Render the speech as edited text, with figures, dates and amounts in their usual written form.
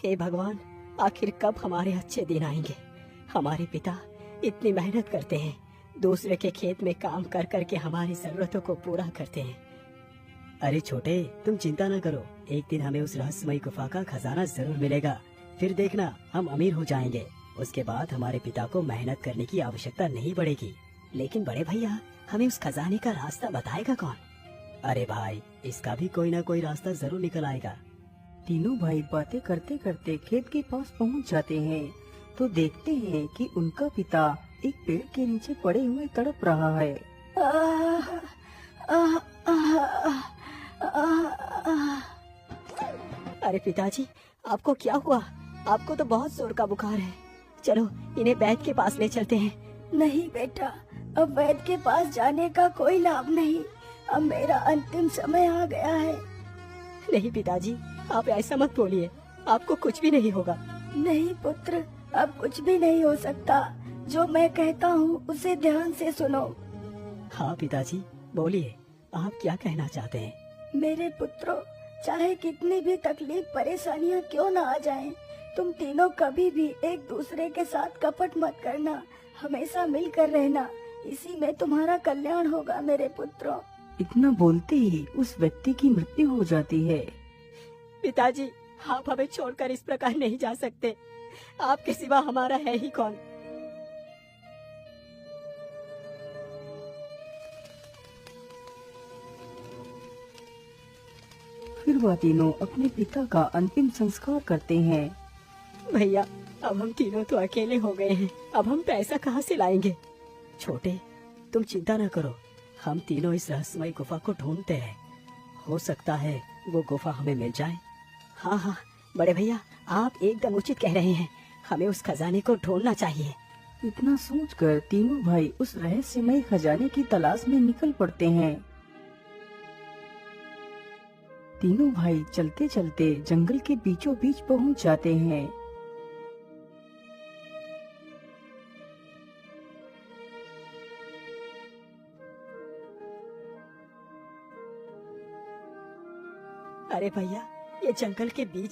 हे भगवान, आखिर कब हमारे अच्छे दिन आएंगे। हमारे पिता इतनी मेहनत करते हैं, दूसरे के खेत में काम कर कर के हमारी जरूरतों को पूरा करते हैं। अरे छोटे, तुम चिंता न करो, एक दिन हमें उस रहस्यमयी गुफा का खजाना जरूर मिलेगा। फिर देखना, हम अमीर हो जाएंगे। उसके बाद हमारे पिता को मेहनत करने की आवश्यकता नहीं पड़ेगी। लेकिन बड़े भैया, हमें उस खजाने का रास्ता बताएगा कौन? अरे भाई, इसका भी कोई ना कोई रास्ता जरूर निकल आएगा। तीनों भाई बातें करते करते खेत के पास पहुंच जाते हैं तो देखते हैं कि उनका पिता एक पेड़ के नीचे पड़े हुए तड़प रहा है। अरे पिताजी, आपको क्या हुआ? आपको तो बहुत जोर का बुखार है। चलो, इन्हें वैद्य के पास ले चलते हैं। नहीं बेटा, अब वैद्य के पास जाने का कोई लाभ नहीं। अब मेरा अंतिम समय आ गया है। नहीं पिताजी, आप ऐसा मत बोलिए, आपको कुछ भी नहीं होगा। नहीं पुत्र, अब कुछ भी नहीं हो सकता। जो मैं कहता हूँ उसे ध्यान से सुनो। हाँ पिताजी, बोलिए, आप क्या कहना चाहते हैं? मेरे पुत्रों, चाहे कितनी भी तकलीफ परेशानियाँ क्यों न आ जाएं, तुम तीनों कभी भी एक दूसरे के साथ कपट मत करना। हमेशा मिलकर रहना, इसी में तुम्हारा कल्याण होगा मेरे पुत्रों। इतना बोलते ही उस व्यक्ति की मृत्यु हो जाती है। पिताजी, आप हमें छोड़कर इस प्रकार नहीं जा सकते। आपके सिवा हमारा है ही कौन? फिर वह तीनों अपने पिता का अंतिम संस्कार करते हैं। भैया, अब हम तीनों तो अकेले हो गए हैं। अब हम पैसा कहाँ से लाएंगे? छोटे, तुम चिंता न करो, हम तीनों इस रहस्यमयी गुफा को ढूंढते हैं। हो सकता है वो गुफा हमें मिल जाए। हाँ हाँ बड़े भैया, आप एकदम उचित कह रहे हैं। हमें उस खजाने को ढूंढना चाहिए। इतना सोचकर तीनों भाई उस रहस्यमय खजाने की तलाश में निकल पड़ते हैं। तीनों भाई चलते चलते जंगल के बीचों बीच पहुंच जाते हैं। अरे भैया, ये जंगल के बीच